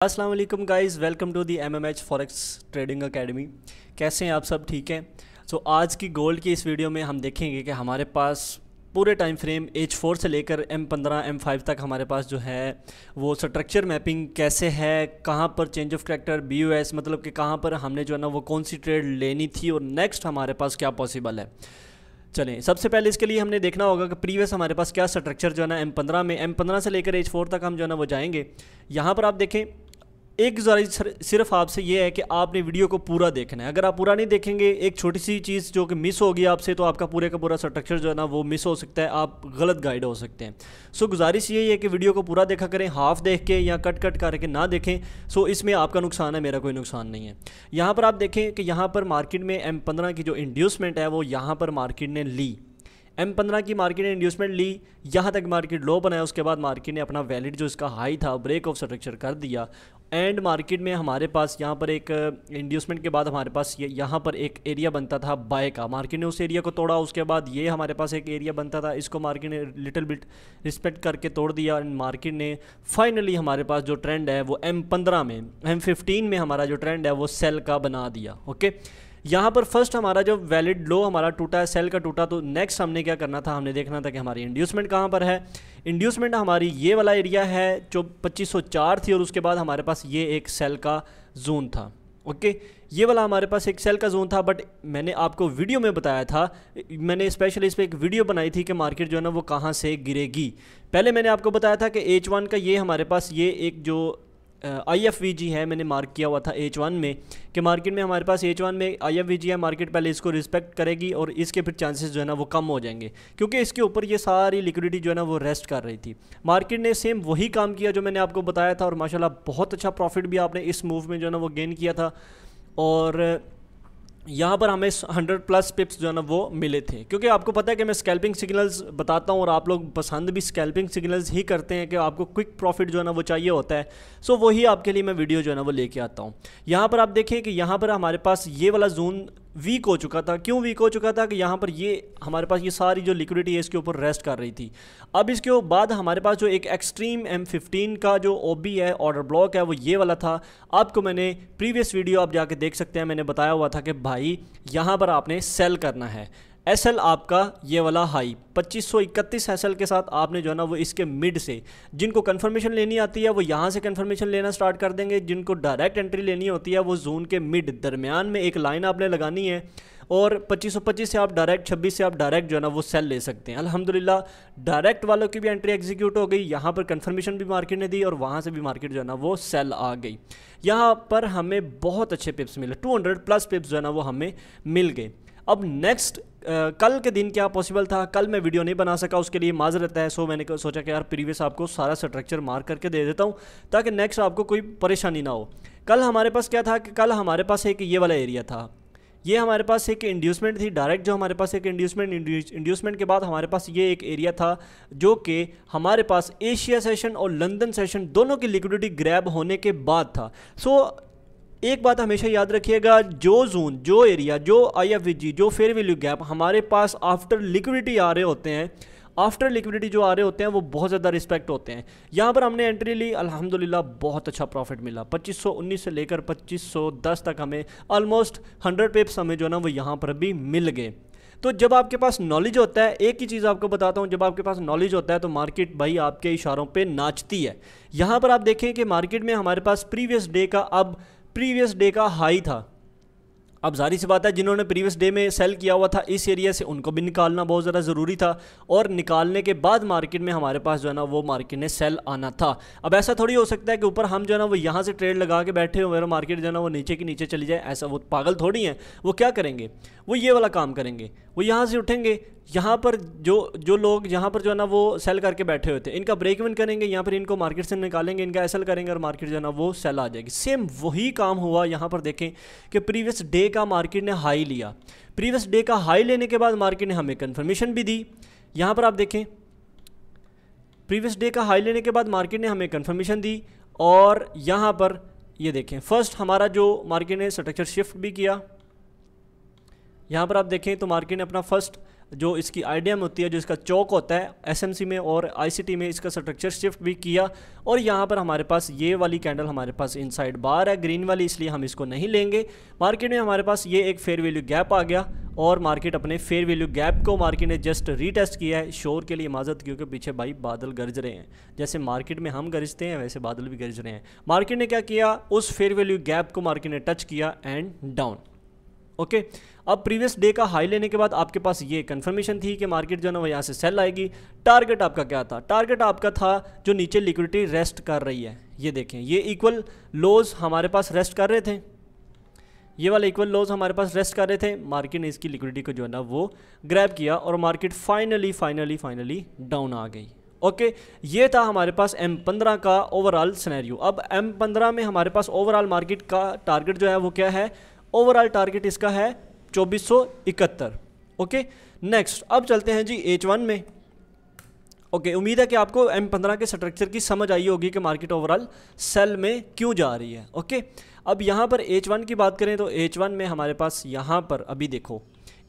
अस्सलाम वालेकुम guys, welcome to the MMH forex trading academy. कैसे हैं आप सब? ठीक हैं। आज की गोल्ड की इस वीडियो में हम देखेंगे कि हमारे पास पूरे टाइम फ्रेम H4 से लेकर M15 M5 तक हमारे पास जो है वो स्ट्रक्चर मैपिंग कैसे है, कहाँ पर चेंज ऑफ करैक्टर BOS मतलब कि कहाँ पर हमने जो है ना वो कौन सी ट्रेड लेनी थी और नेक्स्ट हमारे पास क्या पॉसिबल है। चलें, सबसे पहले इसके लिए हमने देखना होगा कि प्रीवियस हमारे पास क्या स्ट्रक्चर जो है ना M15 से लेकर H4 तक हम जो है ना वो जाएंगे। यहाँ पर आप देखें, एक गुजारिश सिर्फ आपसे ये है कि आपने वीडियो को पूरा देखना है। अगर आप पूरा नहीं देखेंगे, एक छोटी सी चीज़ जो कि मिस होगी आपसे, तो आपका पूरे का पूरा स्ट्रक्चर जो है ना वो मिस हो सकता है, आप गलत गाइड हो सकते हैं। गुजारिश यही है कि वीडियो को पूरा देखा करें, हाफ देख के या कट करके ना देखें। इसमें आपका नुकसान है, मेरा कोई नुकसान नहीं है। यहाँ पर आप देखें कि यहाँ पर मार्केट में M15 की जो इंड्यूसमेंट है वो यहाँ पर मार्केट ने ली। M15 की मार्केट ने इंड्यूसमेंट ली, यहाँ तक मार्केट लो बनाया, उसके बाद मार्केट ने अपना वैलिड जो इसका हाई था ब्रेक ऑफ स्ट्रक्चर कर दिया। एंड मार्केट में हमारे पास यहाँ पर एक इंड्यूसमेंट के बाद हमारे पास यहाँ पर एक एरिया बनता था बाय का, मार्केट ने उस एरिया को तोड़ा। उसके बाद ये हमारे पास एक एरिया बनता था, इसको मार्केट ने लिटिल बिट रिस्पेक्ट करके तोड़ दिया। एंड मार्केट ने फाइनली हमारे पास जो ट्रेंड है वो M15 में M15 में हमारा जो ट्रेंड है वो सेल का बना दिया। ओके, यहाँ पर फर्स्ट हमारा जो वैलिड लो हमारा टूटा है, सेल का टूटा, तो नेक्स्ट हमने क्या करना था, हमने देखना था कि हमारी इंड्यूसमेंट कहाँ पर है। इंड्यूसमेंट हमारी ये वाला एरिया है जो 2504 थी, और उसके बाद हमारे पास ये एक सेल का जोन था। ओके, ये वाला हमारे पास एक सेल का जोन था। बट मैंने आपको वीडियो में बताया था, मैंने स्पेशली इस पर एक वीडियो बनाई थी कि मार्केट जो है ना वो कहाँ से गिरेगी। पहले मैंने आपको बताया था कि H1 का ये हमारे पास ये एक जो IFVG है, मैंने मार्क किया हुआ था H1 में कि मार्केट में हमारे पास H1 में IFVG है, मार्केट पहले इसको रिस्पेक्ट करेगी और इसके फिर चांसेस जो है ना वो कम हो जाएंगे, क्योंकि इसके ऊपर ये सारी लिक्विडिटी जो है ना वो रेस्ट कर रही थी। मार्केट ने सेम वही काम किया जो मैंने आपको बताया था, और माशाल्लाह बहुत अच्छा प्रॉफिट भी आपने इस मूव में जो है ना वो गेन किया था। और यहाँ पर हमें 100+ पिप्स जो है ना वो मिले थे, क्योंकि आपको पता है कि मैं स्कैल्पिंग सिग्नल्स बताता हूँ और आप लोग पसंद भी स्कैल्पिंग सिग्नल्स ही करते हैं कि आपको क्विक प्रॉफिट जो है ना वो चाहिए होता है। वही आपके लिए मैं वीडियो जो है ना वो लेके आता हूँ। यहाँ पर आप देखें कि यहाँ पर हमारे पास ये वाला जोन वीक हो चुका था। क्यों वीक हो चुका था? कि यहाँ पर ये हमारे पास ये सारी जो लिक्विडिटी है इसके ऊपर रेस्ट कर रही थी। अब इसके बाद हमारे पास जो एक एक्सट्रीम M15 का जो OB है, ऑर्डर ब्लॉक है, वो ये वाला था। आपको मैंने प्रीवियस वीडियो आप जाके देख सकते हैं, मैंने बताया हुआ था कि भाई यहाँ पर आपने सेल करना है। SL आपका ये वाला हाई 2531 SL के साथ आपने जो है ना वो इसके मिड से, जिनको कंफर्मेशन लेनी आती है वो यहाँ से कंफर्मेशन लेना स्टार्ट कर देंगे, जिनको डायरेक्ट एंट्री लेनी होती है वो जोन के मिड दरमियान में एक लाइन आपने लगानी है, और 2525 से आप डायरेक्ट 26 से आप डायरेक्ट जो है ना वो सेल ले सकते हैं। अल्हम्दुलिल्लाह डायरेक्ट वालों की भी एंट्री एग्जीक्यूट हो गई, यहाँ पर कंफर्मेशन भी मार्केट ने दी और वहाँ से भी मार्केट जो है ना वो सेल आ गई। यहाँ पर हमें बहुत अच्छे पिप्स मिले, 200+ पिप्स जो है ना वो हमें मिल गए। अब नेक्स्ट कल के दिन क्या पॉसिबल था, कल मैं वीडियो नहीं बना सका, उसके लिए माजरत है। मैंने सोचा कि यार प्रीवियस आपको सारा स्ट्रक्चर मार्क करके दे देता हूँ ताकि नेक्स्ट आपको कोई परेशानी ना हो। कल हमारे पास क्या था कि कल हमारे पास एक ये वाला एरिया था, ये हमारे पास एक इंड्यूसमेंट थी डायरेक्ट, जो हमारे पास एक इंड्यूसमेंट के बाद हमारे पास ये एक एरिया था जो कि हमारे पास एशिया सेशन और लंदन सेशन दोनों की लिक्विडिटी ग्रैब होने के बाद था। एक बात हमेशा याद रखिएगा, जो जोन, जो एरिया, जो IFVG, जो फेयर वैल्यू गैप हमारे पास आफ्टर लिक्विडिटी आ रहे होते हैं, आफ्टर लिक्विडिटी जो आ रहे होते हैं वो बहुत ज़्यादा रिस्पेक्ट होते हैं। यहाँ पर हमने एंट्री ली, अल्हम्दुलिल्लाह बहुत अच्छा प्रॉफिट मिला। 2519 से लेकर 2510 तक हमें ऑलमोस्ट 100 पिप्स हमें जो है ना वो यहाँ पर भी मिल गए। तो जब आपके पास नॉलेज होता है, एक ही चीज़ आपको बताता हूँ, जब आपके पास नॉलेज होता है तो मार्केट भाई आपके इशारों पे नाचती है। यहाँ पर आप देखें कि मार्केट में हमारे पास प्रीवियस डे का हाई था। अब जारी सी बात है, जिन्होंने प्रीवियस डे में सेल किया हुआ था इस एरिया से, उनको भी निकालना बहुत ज़्यादा ज़रूरी था, और निकालने के बाद मार्केट में हमारे पास जो है ना वो मार्केट ने सेल आना था। अब ऐसा थोड़ी हो सकता है कि ऊपर हम जो है ना वो यहाँ से ट्रेड लगा के बैठे हुए और मार्केट जो है ना वो नीचे की नीचे चली जाए, ऐसा वो पागल थोड़ी हैं। वो क्या करेंगे, वो ये वाला काम करेंगे, वो यहाँ से उठेंगे, यहाँ पर जो लोग यहाँ पर जो है ना वो सेल करके बैठे हुए थे, इनका ब्रेक इवन करेंगे, यहाँ पर इनको मार्केट से निकालेंगे, इनका SL करेंगे और मार्केट जो है ना वो सेल आ जाएगी। सेम वही काम हुआ यहाँ पर। देखें कि प्रीवियस डे का मार्केट ने हाई लिया, प्रीवियस डे का हाई लेने के बाद मार्केट ने हमें कंफर्मेशन भी दी। यहाँ पर आप देखें, प्रीवियस डे का हाई लेने के बाद मार्केट ने हमें कंफर्मेशन दी, और यहाँ पर ये देखें फर्स्ट हमारा जो मार्केट ने स्ट्रक्चर शिफ्ट भी किया। यहाँ पर आप देखें तो मार्केट ने अपना फर्स्ट जो इसकी आईडीएम होती है, जो इसका चौक होता है एसएमसी में और आईसीटी में, इसका स्ट्रक्चर शिफ्ट भी किया। और यहाँ पर हमारे पास ये वाली कैंडल हमारे पास इनसाइड बार है ग्रीन वाली, इसलिए हम इसको नहीं लेंगे। मार्केट में हमारे पास ये एक फेयर वैल्यू गैप आ गया और मार्केट अपने फेयर वैल्यू गैप को मार्केट ने जस्ट रीटेस्ट किया है। शोर के लिए माजरत, क्योंकि पीछे भाई बादल गरज रहे हैं, जैसे मार्केट में हम गरजते हैं वैसे बादल भी गरज रहे हैं। मार्केट ने क्या किया, उस फेयर वैल्यू गैप को मार्केट ने टच किया एंड डाउन। ओके, अब प्रीवियस डे का हाई लेने के बाद आपके पास ये कंफर्मेशन थी कि मार्केट जो है ना वो यहाँ से सेल आएगी। टारगेट आपका क्या था, टारगेट आपका था जो नीचे लिक्विडिटी रेस्ट कर रही है, ये देखें ये इक्वल लोज हमारे पास रेस्ट कर रहे थे, ये वाले इक्वल लोज हमारे पास रेस्ट कर रहे थे। मार्केट ने इसकी लिक्विडिटी को जो है ना वो ग्रैब किया और मार्केट फाइनली डाउन आ गई। ओके, ये था हमारे पास M15 का ओवरऑल सिनेरियो। अब M15 में हमारे पास ओवरऑल मार्केट का टारगेट जो है वो क्या है, ओवरऑल टारगेट इसका है 2471। ओके, नेक्स्ट अब चलते हैं जी H1 में। ओके, उम्मीद है कि आपको M15 के स्ट्रक्चर की समझ आई होगी कि मार्केट ओवरऑल सेल में क्यों जा रही है। ओके, अब यहाँ पर H1 की बात करें तो H1 में हमारे पास यहाँ पर अभी देखो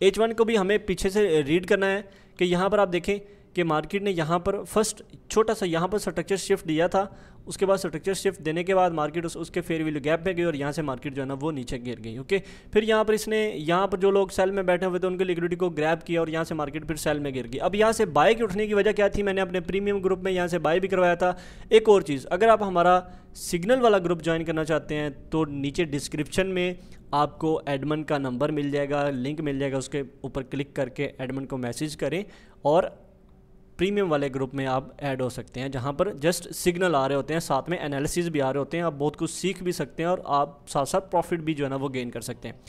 H1 को भी हमें पीछे से रीड करना है कि यहाँ पर आप देखें कि मार्केट ने यहाँ पर फर्स्ट छोटा सा यहाँ पर स्ट्रक्चर शिफ्ट दिया था, उसके बाद स्ट्रक्चर शिफ्ट देने के बाद मार्केट उसके फेयर वैल्यू गैप में गई और यहाँ से मार्केट जो है ना वो नीचे गिर गई। ओके, फिर यहाँ पर इसने यहाँ पर जो लोग सेल में बैठे हुए थे उनके लिक्विडिटी को ग्रैब किया और यहाँ से मार्केट फिर सेल में गिर गई। अब यहाँ से बाय के उठने की वजह क्या थी, मैंने अपने प्रीमियम ग्रुप में यहाँ से बाय भी करवाया था। एक और चीज़, अगर आप हमारा सिग्नल वाला ग्रुप ज्वाइन करना चाहते हैं तो नीचे डिस्क्रिप्शन में आपको एडमिन का नंबर मिल जाएगा, लिंक मिल जाएगा, उसके ऊपर क्लिक करके एडमिन को मैसेज करें और प्रीमियम वाले ग्रुप में आप ऐड हो सकते हैं, जहां पर जस्ट सिग्नल आ रहे होते हैं, साथ में एनालिसिस भी आ रहे होते हैं, आप बहुत कुछ सीख भी सकते हैं और आप साथ साथ प्रॉफिट भी जो है ना वो गेन कर सकते हैं।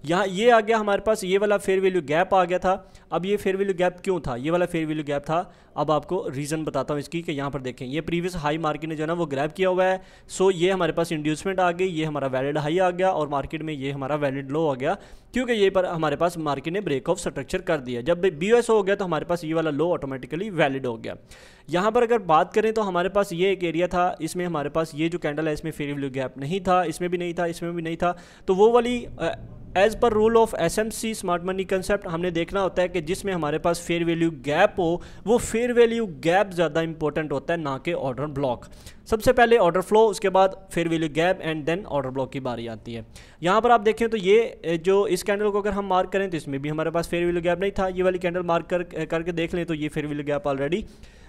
यहाँ ये आ गया हमारे पास, ये वाला फेयर वैल्यू गैप आ गया था। अब ये फेयर वैल्यू गैप क्यों था, ये वाला फेयर वैल्यू गैप था, अब आपको रीज़न बताता हूँ इसकी कि यहाँ पर देखें ये प्रीवियस हाई मार्केट ने जो है ना वो ग्रैब किया हुआ है। सो ये हमारे पास इंड्यूसमेंट आ गई, ये हमारा वैलिड हाई आ गया और मार्केट में ये हमारा वैलिड लो आ गया, क्योंकि ये पर हमारे पास मार्केट ने ब्रेक ऑफ स्ट्रक्चर कर दिया। जब BOS हो गया तो हमारे पास ये वाला लो ऑटोमेटिकली वैलिड हो गया। यहाँ पर अगर बात करें तो हमारे पास ये एक एरिया था, इसमें हमारे पास ये जो कैंडल है इसमें फेयर वैल्यू गैप नहीं था, इसमें भी नहीं था, इसमें भी नहीं था। तो वो वाली एज पर rule of SMC smart money concept हमने देखना होता है कि जिसमें हमारे पास फेयर वैल्यू गैप हो, वो फेयर वैल्यू गैप ज़्यादा इंपॉर्टेंट होता है ना कि ऑर्डर ब्लॉक। सबसे पहले ऑर्डर फ्लो, उसके बाद fair value gap and then order block की बारी आती है। यहाँ पर आप देखें तो ये जो इस कैंडल को अगर हम मार्क करें तो इसमें भी हमारे पास फेयर वैल्यू गैप नहीं था। ये वाली कैंडल मार्क करके देख लें तो ये fair value gap already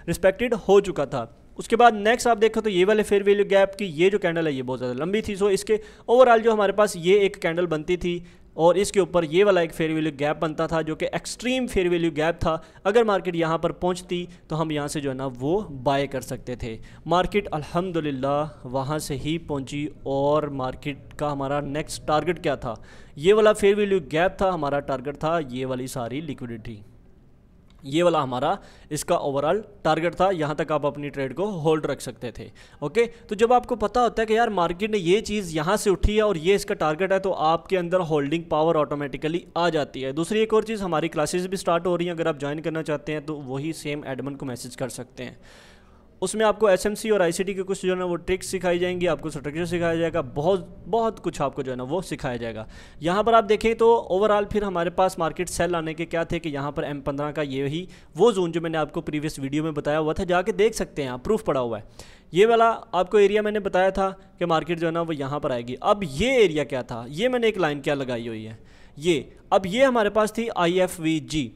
respected हो चुका था। उसके बाद नेक्स्ट आप देखो तो ये वाले फेयर वैल्यू गैप की ये जो कैंडल है ये बहुत ज़्यादा लंबी थी। सो इसके ओवरऑल जो हमारे पास ये एक कैंडल बनती थी और इसके ऊपर ये वाला एक फेयर वैल्यू गैप बनता था जो कि एक्सट्रीम फेयर वैल्यू गैप था। अगर मार्केट यहाँ पर पहुँचती तो हम यहाँ से जो है ना वो बाय कर सकते थे। मार्केट अल्हम्दुलिल्लाह वहाँ से ही पहुँची और मार्केट का हमारा नेक्स्ट टारगेट क्या था, ये वाला फेयर वैल्यू गैप था। हमारा टारगेट था ये वाली सारी लिक्विडिटी, ये वाला हमारा इसका ओवरऑल टारगेट था। यहाँ तक आप अपनी ट्रेड को होल्ड रख सकते थे। ओके, तो जब आपको पता होता है कि यार मार्केट ने ये चीज़ यहाँ से उठी है और ये इसका टारगेट है, तो आपके अंदर होल्डिंग पावर ऑटोमेटिकली आ जाती है। दूसरी एक और चीज़, हमारी क्लासेस भी स्टार्ट हो रही हैं, अगर आप ज्वाइन करना चाहते हैं तो वही सेम एडमिन को मैसेज कर सकते हैं। उसमें आपको SMC और ICT के कुछ जो है ना वो ट्रिक्स सिखाई जाएंगी, आपको स्ट्रक्चर सिखाया जाएगा, बहुत कुछ आपको जो है ना वो सिखाया जाएगा। यहाँ पर आप देखें तो ओवरऑल फिर हमारे पास मार्केट सेल आने के क्या थे कि यहाँ पर M15 का ये ही वो जोन जो मैंने आपको प्रीवियस वीडियो में बताया हुआ था, जाके देख सकते हैं आप, प्रूफ पड़ा हुआ है। ये वाला आपको एरिया मैंने बताया था कि मार्केट जो है ना वो यहाँ पर आएगी। अब ये एरिया क्या था, ये मैंने एक लाइन क्या लगाई हुई है, अब ये हमारे पास थी IFVG।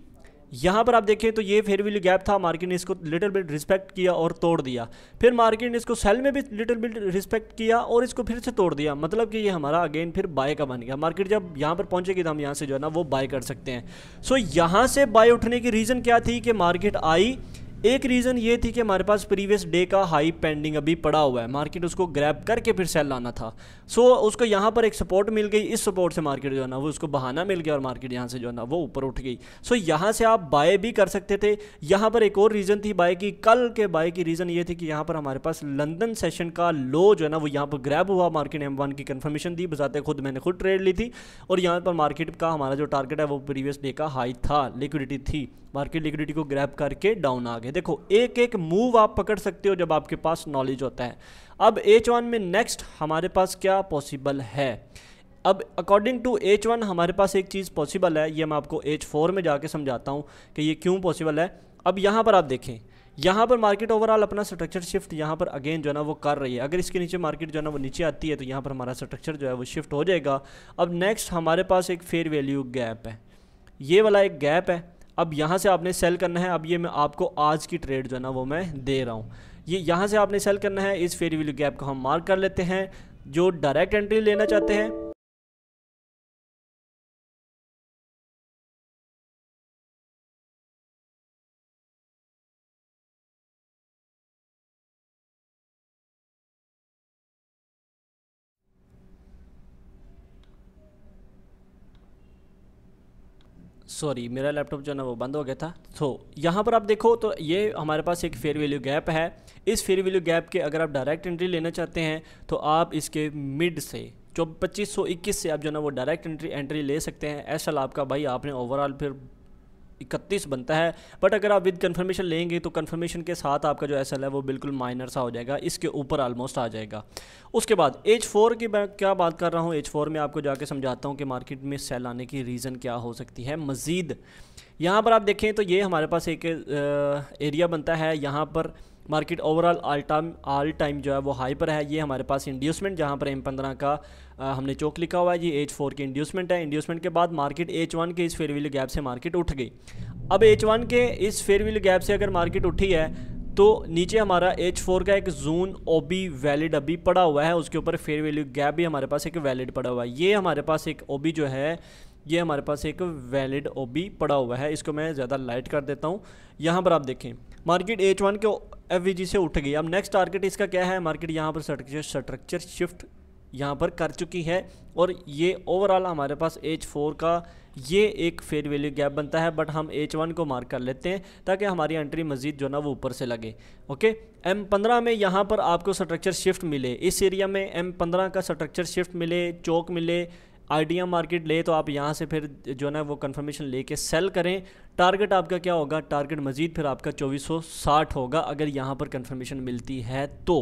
यहाँ पर आप देखें तो ये फेयर वैल्यू गैप था, मार्केट ने इसको लिटिल बिट रिस्पेक्ट किया और तोड़ दिया। फिर मार्केट ने इसको सेल में भी लिटिल बिट रिस्पेक्ट किया और इसको फिर से तोड़ दिया। मतलब कि ये हमारा अगेन फिर बाय का बन गया। मार्केट जब यहाँ पर पहुँचेगी तो हम यहाँ से जो है ना वो बाय कर सकते हैं। सो यहाँ से बाय उठने की रीज़न क्या थी कि मार्केट आई, एक रीज़न ये थी कि हमारे पास प्रीवियस डे का हाई पेंडिंग अभी पड़ा हुआ है, मार्केट उसको ग्रैब करके फिर सेल लाना था। सो उसको यहाँ पर एक सपोर्ट मिल गई, इस सपोर्ट से मार्केट जो है ना वो उसको बहाना मिल गया और मार्केट यहाँ से जो है ना वो ऊपर उठ गई। सो यहाँ से आप बाय भी कर सकते थे। यहाँ पर एक और रीज़न थी बाय की, कल के बाय की रीज़न ये थी कि यहाँ पर हमारे पास लंदन सेशन का लो जो है ना वो यहाँ पर ग्रैब हुआ, मार्केट ने M1 की कन्फर्मेशन दी, बजाते खुद मैंने खुद ट्रेड ली थी और यहाँ पर मार्केट का हमारा जो टारगेट है वो प्रीवियस डे का हाई था, लिक्विडिटी थी, मार्केट लिक्विडिटी को ग्रैब करके डाउन आ गए। देखो एक एक मूव आप पकड़ सकते हो जब आपके पास नॉलेज होता है। अब H1 में नेक्स्ट हमारे पास क्या पॉसिबल है, अब अकॉर्डिंग टू H1 हमारे पास एक चीज़ पॉसिबल है, ये मैं आपको H4 में जाके समझाता हूँ कि ये क्यों पॉसिबल है। अब यहाँ पर आप देखें, यहाँ पर मार्केट ओवरऑल अपना स्ट्रक्चर शिफ्ट यहाँ पर अगेन जो है ना वो कर रही है। अगर इसके नीचे मार्केट जो है ना वो नीचे आती है तो यहाँ पर हमारा स्ट्रक्चर जो है वो शिफ्ट हो जाएगा। अब नेक्स्ट हमारे पास एक फेयर वैल्यू गैप है, ये वाला एक गैप है। अब यहाँ से आपने सेल करना है। अब ये मैं आपको आज की ट्रेड जो है ना वो मैं दे रहा हूँ, ये यहाँ से आपने सेल करना है। इस फेयर वैल्यू गैप को हम मार्क कर लेते हैं। जो डायरेक्ट एंट्री लेना चाहते हैं सॉरी मेरा लैपटॉप जो है ना वो बंद हो गया था। तो यहाँ पर आप देखो तो ये हमारे पास एक फेयर वैल्यू गैप है। इस फेयर वैल्यू गैप के अगर आप डायरेक्ट एंट्री लेना चाहते हैं तो आप इसके मिड से जो 2521 से आप जो है ना वो डायरेक्ट एंट्री ले सकते हैं। ऐसा लाभ का भाई आपने ओवरऑल फिर 31 बनता है। बट अगर आप विद कंफर्मेशन लेंगे तो कंफर्मेशन के साथ आपका जो एसएल है वो बिल्कुल माइनर सा हो जाएगा, इसके ऊपर ऑलमोस्ट आ जाएगा। उसके बाद H4 की मैं क्या बात कर रहा हूँ, H4 में आपको जाके समझाता हूँ कि मार्केट में सेल आने की रीज़न क्या हो सकती है मज़ीद। यहाँ पर आप देखें तो ये हमारे पास एक एरिया बनता है, यहाँ पर मार्केट ओवरऑल ऑल टाइम जो है वो हाई पर है। ये हमारे पास इंड्यूसमेंट जहाँ पर M15 का हमने चौक लिखा हुआ है, ये H4 की इंड्यूसमेंट है। इंड्यूसमेंट के बाद मार्केट H1 के इस फेयर वैल्यू गैप से मार्केट उठ गई। अब H1 के इस फेयर वैल्यू गैप से अगर मार्केट उठी है तो नीचे हमारा H4 का एक जोन OB वैलिड अभी पड़ा हुआ है, उसके ऊपर फेयर वैल्यू गैप भी हमारे पास एक वैलिड पड़ा हुआ है। ये हमारे पास एक OB जो है, ये हमारे पास एक वैलिड OB पड़ा हुआ है। इसको मैं ज़्यादा लाइट कर देता हूँ। यहाँ पर आप देखें मार्केट H1 के FVG से उठ गई। अब नेक्स्ट टारगेट इसका क्या है, मार्केट यहाँ पर स्ट्रक्चर शिफ्ट यहाँ पर कर चुकी है और ये ओवरऑल हमारे पास H4 का ये एक फेयर वैल्यू गैप बनता है। बट हम H1 को मार्क कर लेते हैं ताकि हमारी एंट्री मज़ीद जो ना वो ऊपर से लगे। ओके, M15 में यहाँ पर आपको स्ट्रक्चर शिफ्ट मिले, इस एरिया में M15 का स्ट्रक्चर शिफ्ट मिले, चौक मिले, आईडीएम मार्केट ले, तो आप यहाँ से फिर जो ना वो कंफर्मेशन लेके सेल करें। टारगेट आपका क्या होगा, टारगेट मज़ीद फिर आपका 2460 होगा अगर यहाँ पर कंफर्मेशन मिलती है तो।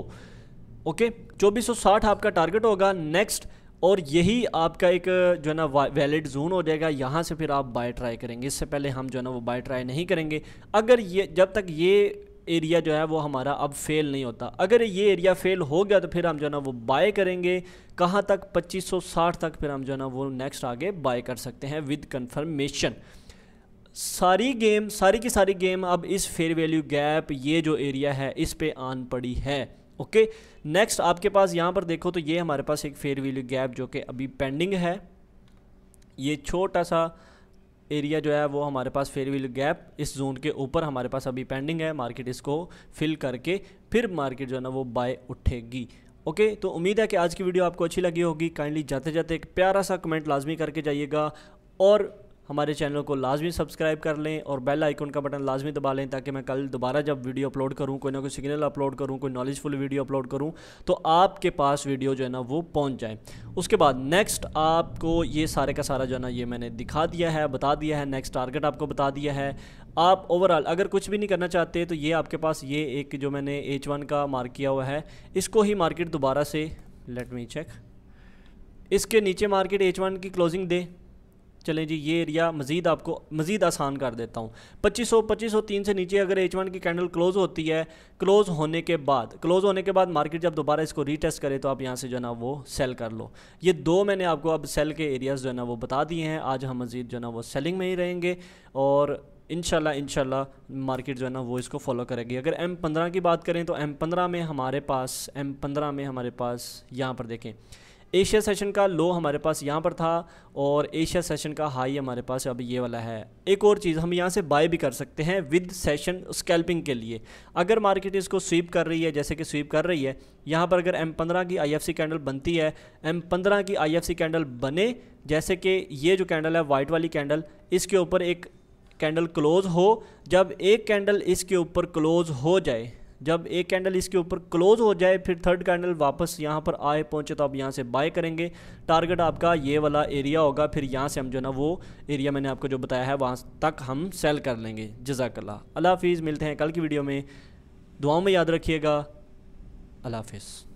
ओके, 2460 आपका टारगेट होगा नेक्स्ट, और यही आपका एक जो है ना वैलिड जोन हो जाएगा। यहाँ से फिर आप बाय ट्राई करेंगे, इससे पहले हम जो है ना वो बाय ट्राई नहीं करेंगे अगर ये जब तक ये एरिया जो है वो हमारा अब फेल नहीं होता। अगर ये एरिया फेल हो गया तो फिर हम जो है ना वो बाय करेंगे। कहाँ तक, 2560 तक फिर हम जो है ना वो नेक्स्ट आगे बाय कर सकते हैं विद कंफर्मेशन। सारी की सारी गेम अब इस फेयर वैल्यू गैप, ये जो एरिया है इस पे आन पड़ी है। ओके, नेक्स्ट आपके पास यहाँ पर देखो तो ये हमारे पास एक फेयर वैल्यू गैप जो कि अभी पेंडिंग है। ये छोटा सा एरिया जो है वो हमारे पास फेयर वैल्यू गैप इस जोन के ऊपर हमारे पास अभी पेंडिंग है। मार्केट इसको फिल करके फिर मार्केट जो है ना वो बाय उठेगी। ओके, तो उम्मीद है कि आज की वीडियो आपको अच्छी लगी होगी। काइंडली जाते जाते एक प्यारा सा कमेंट लाजमी करके जाइएगा और हमारे चैनल को लाजमी सब्सक्राइब कर लें और बेल आइकन का बटन लाजमी दबा लें ताकि मैं कल दोबारा जब वीडियो अपलोड करूं, कोई ना कोई सिग्नल अपलोड करूं, कोई नॉलेजफुल वीडियो अपलोड करूं तो आपके पास वीडियो जो है ना वो पहुंच जाए। उसके बाद नेक्स्ट आपको ये सारे का सारा जो है ना ये मैंने दिखा दिया है, बता दिया है, नेक्स्ट टारगेट आपको बता दिया है। आप ओवरऑल अगर कुछ भी नहीं करना चाहते तो ये आपके पास ये एक जो मैंने H1 का मार्क किया हुआ है, इसको ही मार्केट दोबारा से, लेट मी चेक, इसके नीचे मार्केट H1 की क्लोजिंग दे। चलें जी, ये एरिया मज़ीद आपको मज़ीद आसान कर देता हूँ। 2503 से नीचे अगर H1 की कैंडल क्लोज़ होती है, क्लोज़ होने के बाद मार्केट जब दोबारा इसको रीटेस्ट करे तो आप यहाँ से जो है ना वो सेल कर लो। ये दो मैंने आपको अब सेल के एरियाज़ जो है ना वो बता दिए हैं। आज हम मज़ीद जो है ना वो सेलिंग में ही रहेंगे और इंशाल्लाह मार्केट जो है ना वो इसको फॉलो करेगी। अगर M15 की बात करें तो M15 में हमारे पास यहाँ पर देखें एशिया सेशन का लो हमारे पास यहाँ पर था और एशिया सेशन का हाई हमारे पास अभी ये वाला है। एक और चीज़, हम यहाँ से बाय भी कर सकते हैं विद सेशन स्कैल्पिंग के लिए। अगर मार्केट इसको स्वीप कर रही है, जैसे कि स्वीप कर रही है, यहाँ पर अगर M15 की IFC कैंडल बनती है, M15 की IFC कैंडल बने, जैसे कि ये जो कैंडल है वाइट वाली कैंडल, इसके ऊपर एक कैंडल क्लोज़ हो, जब एक कैंडल इसके ऊपर क्लोज़ हो जाए, जब एक कैंडल इसके ऊपर क्लोज हो जाए, फिर थर्ड कैंडल वापस यहाँ पर आए पहुँचे तो आप यहाँ से बाय करेंगे। टारगेट आपका ये वाला एरिया होगा, फिर यहाँ से हम जो ना वो एरिया मैंने आपको जो बताया है वहाँ तक हम सेल कर लेंगे। जज़ाकल्लाह, अल्लाह हाफिज़। मिलते हैं कल की वीडियो में, दुआओं में याद रखिएगा। अल्लाह हाफिज़।